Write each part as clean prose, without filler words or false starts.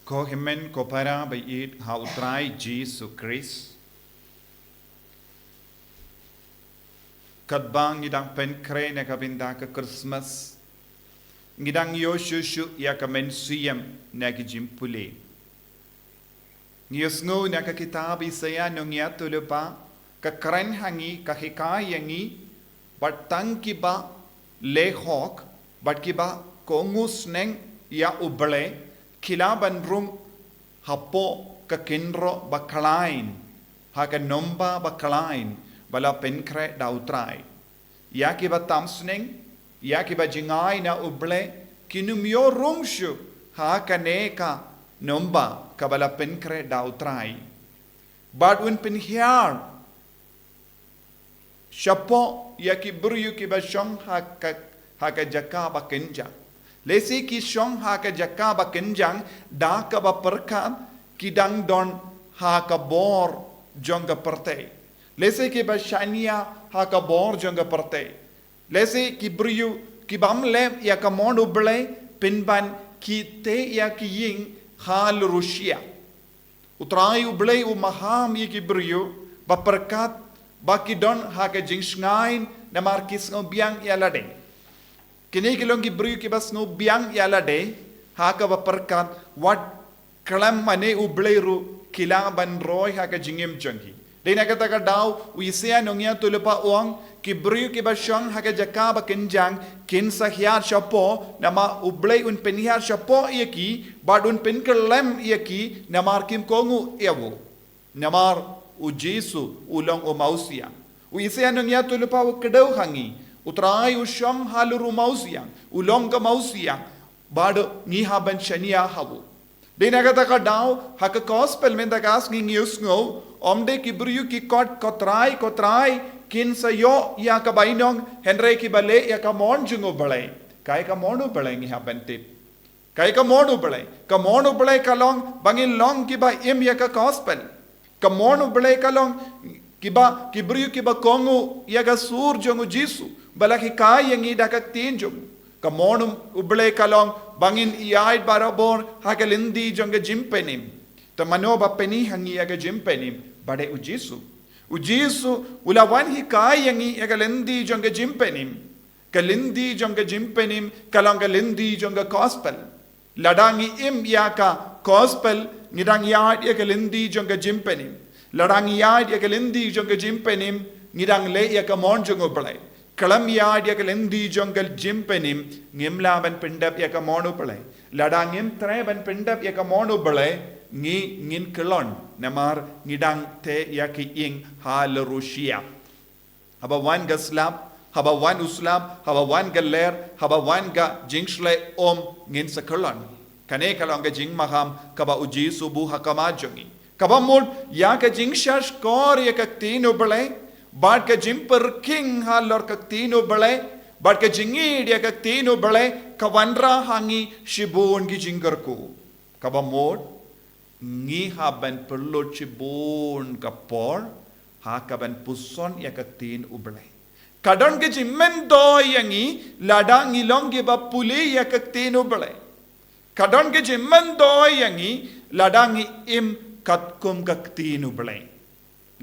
Kohemen kopara bait hautrai Jesu Christ. Kadbang ngidang penkre na kabinda ka Christmas. Ngidang yoshushu ya ka mensuyam na kijimpuli. Ngiyos na ka kitabi saya nung yatulupa ka kren hangi ka hikayangi batang kiba lehok bat kiba kongus neng ya uble kilaban rung hapo ka kinro bakalain ha ka nomba bakalain bala penkre dautrai ya kiba tamsneng ya kiba jingai na uble kinumyo rungshu ha ka neka nomba kabala penkre dautrai badun penhiar shapo ya kibru kiba shong ha ka jakaba kenjang lesi ki shong ha ka jakaba kenjang da ka ba perka kidang don ha ka bor jonga perte lesi ki ba shania ha ka bor jonga perte lesi ki bru ki bamle ya ka mon uble pinban ki te ya ki ying hal rusia utrai uble u maham yi ki bru ba perkat baki don ha ka jingsngain na markis ngobiang ya lade kini kilong ki bru ki bas ngobiang ya lade ha ka ba perkat wat kalam mane uble ru kilaban roy ha ka jingim changi dena kata ka daw uisia nongya tulupa uang ki bru ki ba shong ha ka jakaba kenjang kin sahyat shapo nama uble un penihar shapo yeki badun pen kalam yeki namar kim kongu ewo namar u Jesu ulong o mausia uisia nongya tulupa u kedau hangi utrai u shong haluru mausia ulong ka mausia bad ni haban shania hawo dena kata ka daw ha ka gospel men da gas ngi usngo omde ki bru ki kot kotrai kin sa yo ya ka bainong henre ki bale ya ka mon jungo bale kai ka monu bale ngi haban tip kai ka monu bale ka long bangin long ki ba im ya ka gospel ka monu bale ka long ki ba ki bru ki ba kongu ya ga sur jongu Jesu bala ki kai ngi da ka tin jong ka monu uble ka long bangin iait barabor ha ka lindi jonga jimpenim ta manoba peni hangi ya ga jimpenim bade u Jesu ulawan hi kai ngi ya ga lindi jonga jimpenim kalindi jonga jimpenim kalong kalindi jonga gospel ladangi im ya ka gospel ngidang ya ga lindi jonga jimpenim ladang ya ga lindi jonga jimpenim ngidang le ya ka mon jonga blai kalam ya ga lindi jonga jimpenim ngimlaban pendap ya ka monu blai ladang im treban pendap ya ka monu blai ngi ngin kelon namar ngidang te ya ki ing hal rusia haba wan ga slap haba wan uslap haba wan ga ler haba wan ga jingsle om ngin sa kelon kane kalong ga jing maham kaba uji subu hakama jongi kaba mul ya ka jingshash kor ya ka tino bale bad ka jimper king halor ka tino bale bad ka jingi dia ka tino bale ka wanra hangi shibun gi jingarku kaba mod ngi haban perlu cibun kapor ha kaban puson ya katin ublai kadon ke jimmen do yangi lada ngilong ge ba puli ya katin ublai kadon ke jimmen do yangi lada ngi im katkum katin ublai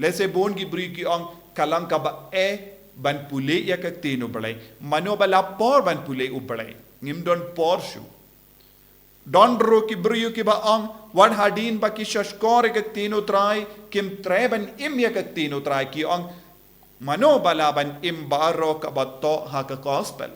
lese bon gi bri ki ong kalang ka ba ban puli ya katin ublai mano bala por ban puli ublai ngim don porshu don ro ki bru ki ba ong wan hadin ba ki shashkor ke tino trai kim treban im ya ke tino trai ki ong mano balaban im baro ka bato ha ka gospel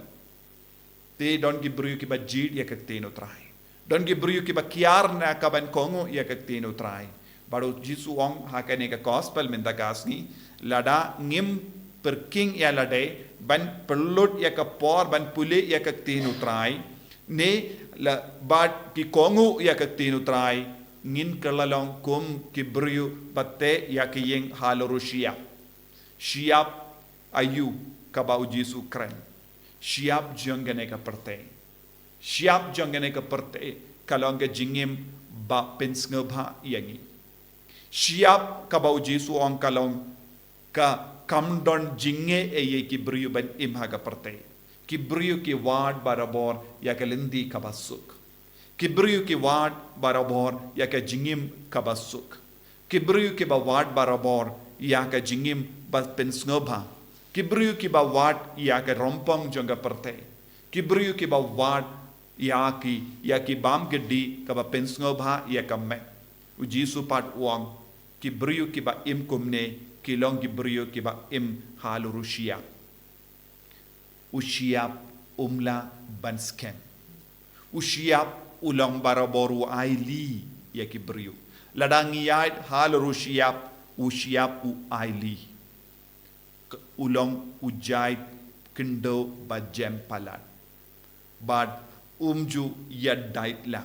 te don ki bru ki ba jid ya ke tino trai don ki bru ki ba kiar na ka ban kongo ya ke tino trai baro Jesu ong ha ka ne ka gospel men da gasni lada ngim per king ya lade ban perlut ya ka por ban pule ya ke tino trai ne la bat ki kongu ya ka tinu trai ngin kalalong kum ki bru batte ya ki yeng halorusia siap ayu ka ba Jesu kren siap jongane ka perte siap jongane ka perte kalong ka jingim ba pensngba yangi siap ka ba Jesu ong kalong ka kamdon jinge e ki bru ban imha ka perte ki bru ki wad barabor ya kalindi kabasuk Kibriu ki wad barabor ya ka jingim kabasuk. Kibriu ki ba wad barabor ya ka jingim bas pensngoba. Kibriu ki ba wad ya ka rompong jonga perte. Kibriu ki ba wad ya ki bam gedi ka ba pensngoba ya ka me. Ujisu pat uang kibriu ki ba im kumne kilong kibriu ki ba im halurushia. Usiap umla bansken. Usiap ulang baraboru aili ya kibriu. Ladangiyat halurushia usiap u aili. Ulang ujait kendo bajem palat. Bad umju yadait la.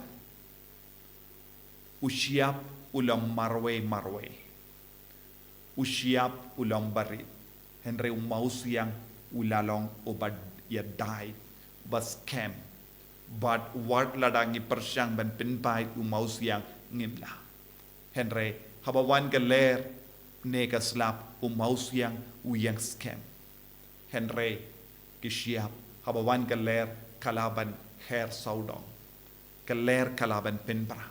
Usiap ulang marwe. Usiap ulang barit. Henry umaus yang ulalong obad yadait bas kem. Bad ward ladangi persyang ban pinpai umaus yang ngimla. Henry habawan galer nega slap umaus yang uyang scam. Henry kisiap habawan galer kalaban her saudong. Galer kalaban pinbra.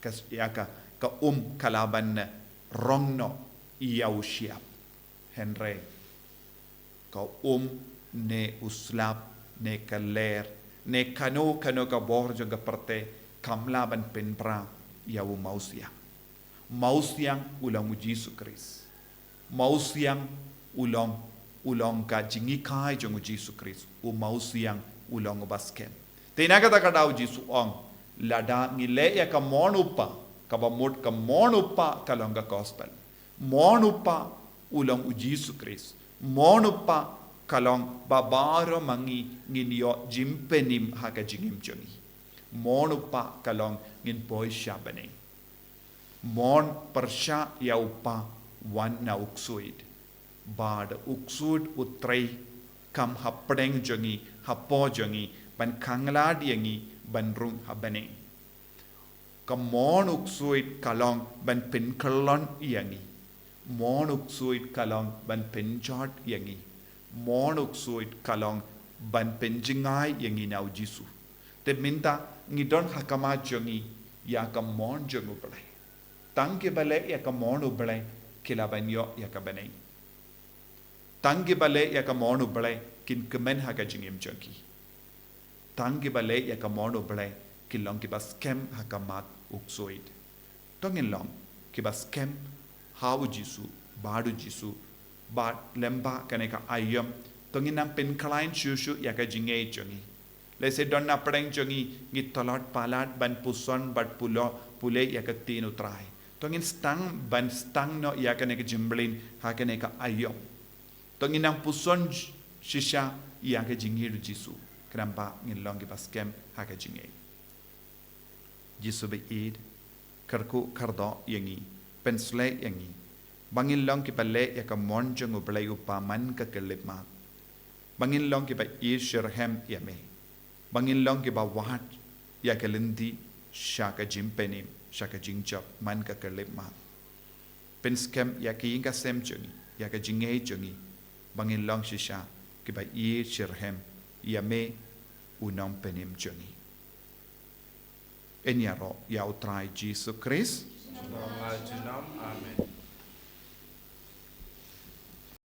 Kas yaka ka kalaban rongno iau siap. Henry ka ne uslap ne galer ne kano ka borjo ga parte kamlaban pinbra iau mausia. Mausiang ulang Yesus Kristus. Mausiang ulang ka jingikai jong Yesus Kristus. Mausiang ulang basken. Tinaga ta kadau Yesus ong lada ngile ya ka monupa ka ba mod ka monupa kalonga gospel. Monupa ulang Yesus Kristus. Monupa kalong babaro mangi nginyo jimpenim haka jingim jongi. Monupa kalong ngin boy shabane. Mon persya ya upa wan na uksuid. Bad uksuid utray kam hapdeng jongi hapo jongi ban kanglad yangi ban rung habane. Kam mon uksuid kalong ban pinkalon yangi. Mon uksuid kalong ban pinchot yangi. Mon uksuid kalong ban penjingai yangi nau Jisu. Te minta ngidon hakama jongi ya kam mon jongu balai. Tangke bale ya ka monu bale kilabanyo ya ka bane. Tangke bale ya ka monu bale kin kemen haka jingim jongi. Tangke bale ya ka monu bale kilong ki bas kem haka mat uksoid. Tongin long ki bas kem hau Jisu badu Jisu bad lemba kaneka ayam tongin nam pen klain shushu ya ka jingei jongi. Lese don na preng jongi ngi tolot palat ban puson bad pule ya ka tinu trai. Tongin stang no ya ka neka jimblin ha ka neka ayom. Tongin ang puson shisha ya ka jingiru Jisu. Kenapa ngilong ki baskem ha ka jingay. Jisu be id karku kardo yangi pensle yangi. Bangilong ki pale ya ka monjong ublay upaman ka kelipma. Bangilong ki ba ishirhem yame. Bangilong ki ba wahat ya ka lindi siya ka jimpenim. Shaka jingjap man ka kalip ma. Penskem ya ki inga sem jongi, ya ka jingay jongi, bangin long shisha, kiba i shirhem, ya me unang penim jongi. Enyaro ya utray Jesus Christ. Amen.